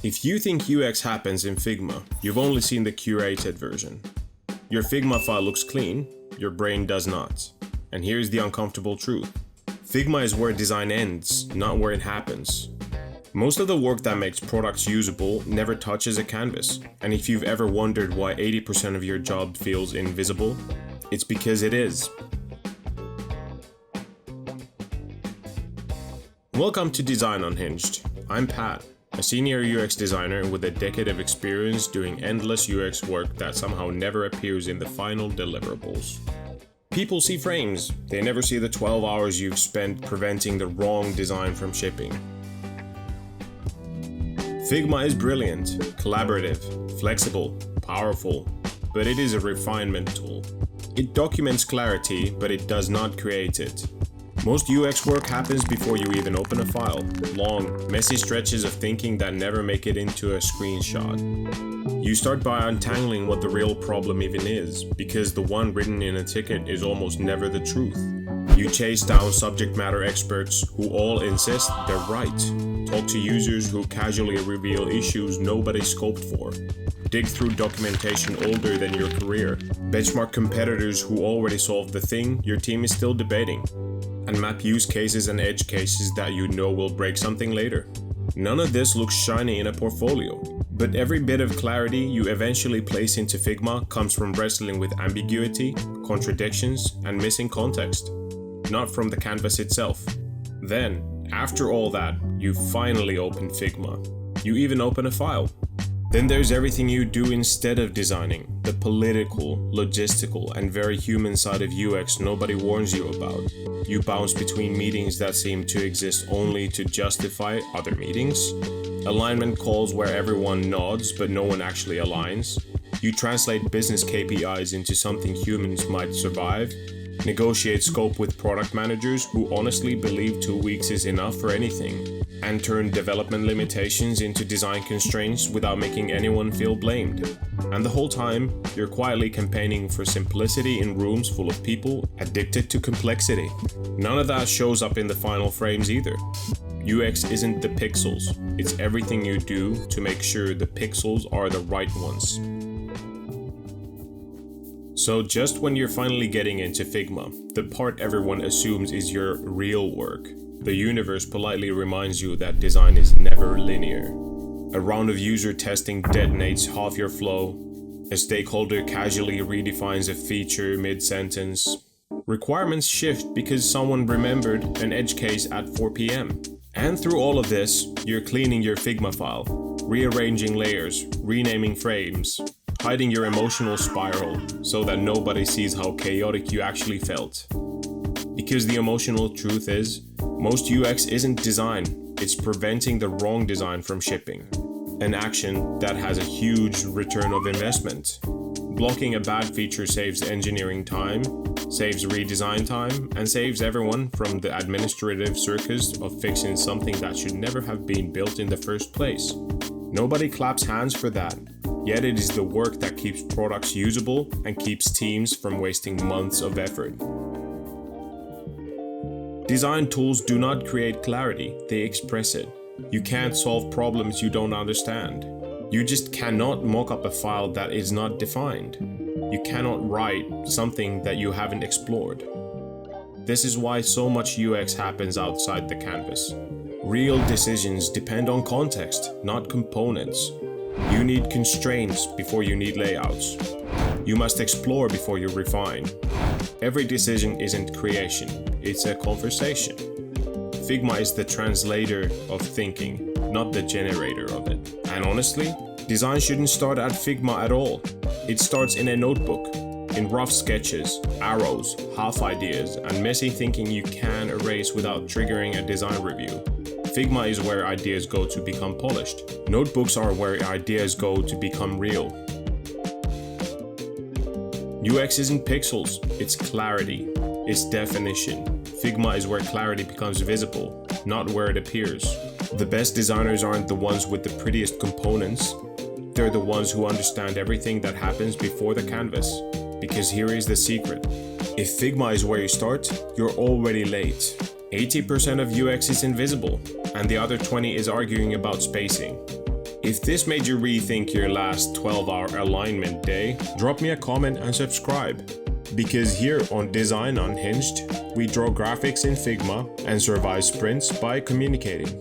If you think UX happens in Figma, you've only seen the curated version. Your Figma file looks clean, your brain does not. And here's the uncomfortable truth. Figma is where design ends, not where it happens. Most of the work that makes products usable never touches a canvas. And if you've ever wondered why 80% of your job feels invisible, it's because it is. Welcome to Design Unhinged. I'm Pat, a senior UX designer with a decade of experience doing endless UX work that somehow never appears in the final deliverables. People see frames, they never see the 12 hours you've spent preventing the wrong design from shipping. Figma is brilliant, collaborative, flexible, powerful, but it is a refinement tool. It documents clarity, but it does not create it. Most UX work happens before you even open a file. Long, messy stretches of thinking that never make it into a screenshot. You start by untangling what the real problem even is, because the one written in a ticket is almost never the truth. You chase down subject matter experts who all insist they're right. Talk to users who casually reveal issues nobody scoped for. Dig through documentation older than your career. Benchmark competitors who already solved the thing your team is still debating. And map use cases and edge cases that you know will break something later. None of this looks shiny in a portfolio, but every bit of clarity you eventually place into Figma comes from wrestling with ambiguity, contradictions, and missing context, not from the canvas itself. Then, after all that, you finally open Figma. You even open a file. Then there's everything you do instead of designing, the political, logistical, and very human side of UX nobody warns you about. You bounce between meetings that seem to exist only to justify other meetings, alignment calls where everyone nods but no one actually aligns. You translate business KPIs into something humans might survive, negotiate scope with product managers who honestly believe 2 weeks is enough for anything, and turn development limitations into design constraints without making anyone feel blamed. And the whole time, you're quietly campaigning for simplicity in rooms full of people addicted to complexity. None of that shows up in the final frames either. UX isn't the pixels, it's everything you do to make sure the pixels are the right ones. So just when you're finally getting into Figma, the part everyone assumes is your real work, the universe politely reminds you that design is never linear. A round of user testing detonates half your flow. A stakeholder casually redefines a feature mid-sentence. Requirements shift because someone remembered an edge case at 4 p.m. And through all of this, you're cleaning your Figma file, rearranging layers, renaming frames, hiding your emotional spiral so that nobody sees how chaotic you actually felt. Because the emotional truth is, most UX isn't design, it's preventing the wrong design from shipping. An action that has a huge return of investment. Blocking a bad feature saves engineering time, saves redesign time, and saves everyone from the administrative circus of fixing something that should never have been built in the first place. Nobody claps hands for that. Yet it is the work that keeps products usable and keeps teams from wasting months of effort. Design tools do not create clarity, they express it. You can't solve problems you don't understand. You just cannot mock up a file that is not defined. You cannot write something that you haven't explored. This is why so much UX happens outside the canvas. Real decisions depend on context, not components. You need constraints before you need layouts. You must explore before you refine. Every decision isn't creation, it's a conversation. Figma is the translator of thinking, not the generator of it. And honestly, design shouldn't start at Figma at all. It starts in a notebook, in rough sketches, arrows, half ideas, and messy thinking you can erase without triggering a design review. Figma is where ideas go to become polished. Notebooks are where ideas go to become real. UX isn't pixels, it's clarity, it's definition. Figma is where clarity becomes visible, not where it appears. The best designers aren't the ones with the prettiest components, they're the ones who understand everything that happens before the canvas. Because here is the secret. If Figma is where you start, you're already late. 80% of UX is invisible, and the other 20 is arguing about spacing. If this made you rethink your last 12-hour alignment day, drop me a comment and subscribe. Because here on Design Unhinged, we draw graphics in Figma and survive sprints by communicating.